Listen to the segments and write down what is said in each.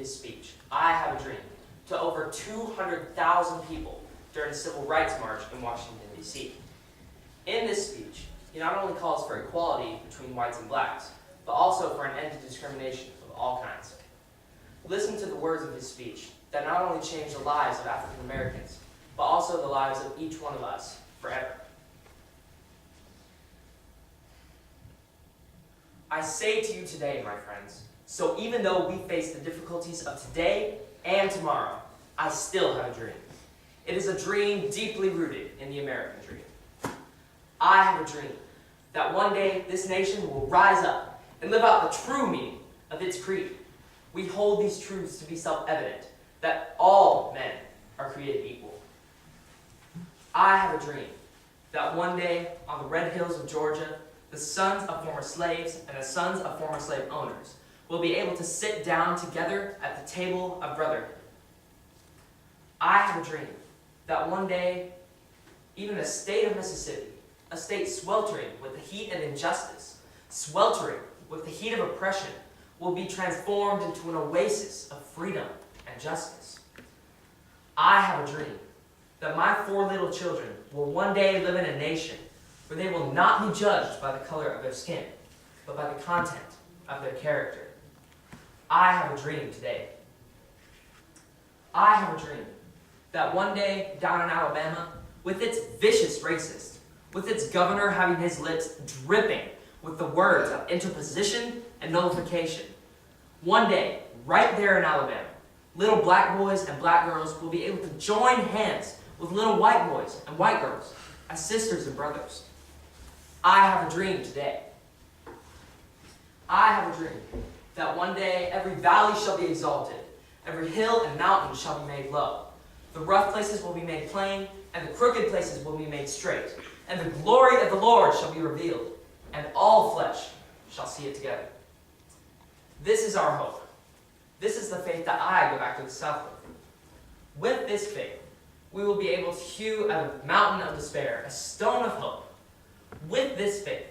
his speech, "I Have a Dream," to over 200,000 people during the Civil Rights March in Washington, D.C. In this speech, he not only calls for equality between whites and blacks, but also for an end to discrimination of all kinds. Listen to the words of his speech that not only changed the lives of African Americans, but also the lives of each one of us forever. "I say to you today, my friends, so even though we face the difficulties of today and tomorrow, I still have a dream. It is a dream deeply rooted in the American dream. I have a dream that one day this nation will rise up and live out the true meaning of its creed. We hold these truths to be self-evident, that all men are created equal. I have a dream that one day on the red hills of Georgia, the sons of former slaves and the sons of former slave owners will be able to sit down together at the table of brotherhood. I have a dream that one day, even the state of Mississippi, a state sweltering with the heat of injustice, sweltering with the heat of oppression, will be transformed into an oasis of freedom and justice. I have a dream that my 4 little children will one day live in a nation where they will not be judged by the color of their skin, but by the content of their character. I have a dream today. I have a dream that one day down in Alabama, with its vicious racist, with its governor having his lips dripping with the words of interposition and nullification, one day, right there in Alabama, little black boys and black girls will be able to join hands with little white boys and white girls as sisters and brothers. I have a dream today. I have a dream that one day every valley shall be exalted, every hill and mountain shall be made low. The rough places will be made plain, and the crooked places will be made straight. And the glory of the Lord shall be revealed, and all flesh shall see it together. This is our hope. This is the faith that I go back to the South with. With this faith, we will be able to hew out of the mountain of despair a stone of hope. With this faith,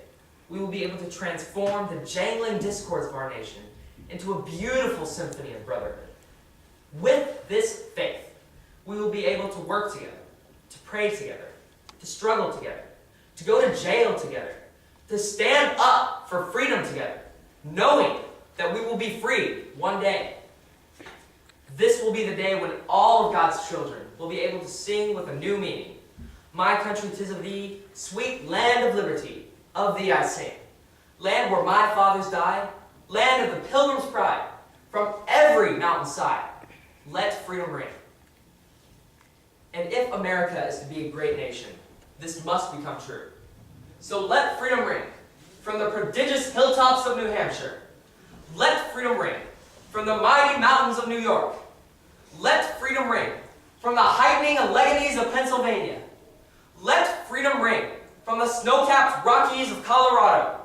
we will be able to transform the jangling discords of our nation into a beautiful symphony of brotherhood. With this faith, we will be able to work together, to pray together, to struggle together, to go to jail together, to stand up for freedom together, knowing that we will be free one day. This will be the day when all of God's children will be able to sing with a new meaning. My country, 'tis of thee, sweet land of liberty, of thee I sing. Land where my fathers died, land of the pilgrim's pride, from every mountainside, let freedom ring. And if America is to be a great nation, this must become true. So let freedom ring from the prodigious hilltops of New Hampshire. Let freedom ring from the mighty mountains of New York. Let freedom ring from the heightening Alleghenies of Pennsylvania. Let freedom ring from the snow-capped Rockies of Colorado.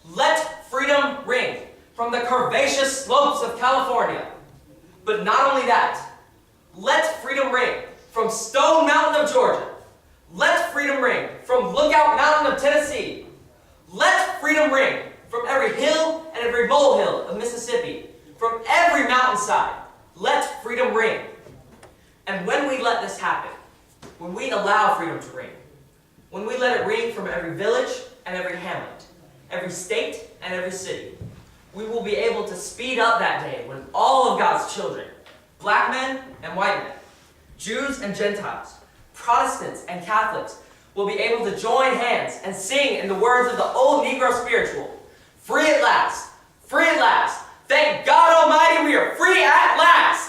Let freedom ring from the curvaceous slopes of California. But not only that, let freedom ring from Stone Mountain of Georgia. Let freedom ring from Lookout Mountain of Tennessee. Let freedom ring from every hill and every molehill of Mississippi. From every mountainside, let freedom ring. And when we let this happen, when we allow freedom to ring, when we let it ring from every village and every hamlet, every state and every city, we will be able to speed up that day when all of God's children, black men and white men, Jews and Gentiles, Protestants and Catholics, will be able to join hands and sing in the words of the old Negro spiritual, free at last, thank God Almighty we are free at last.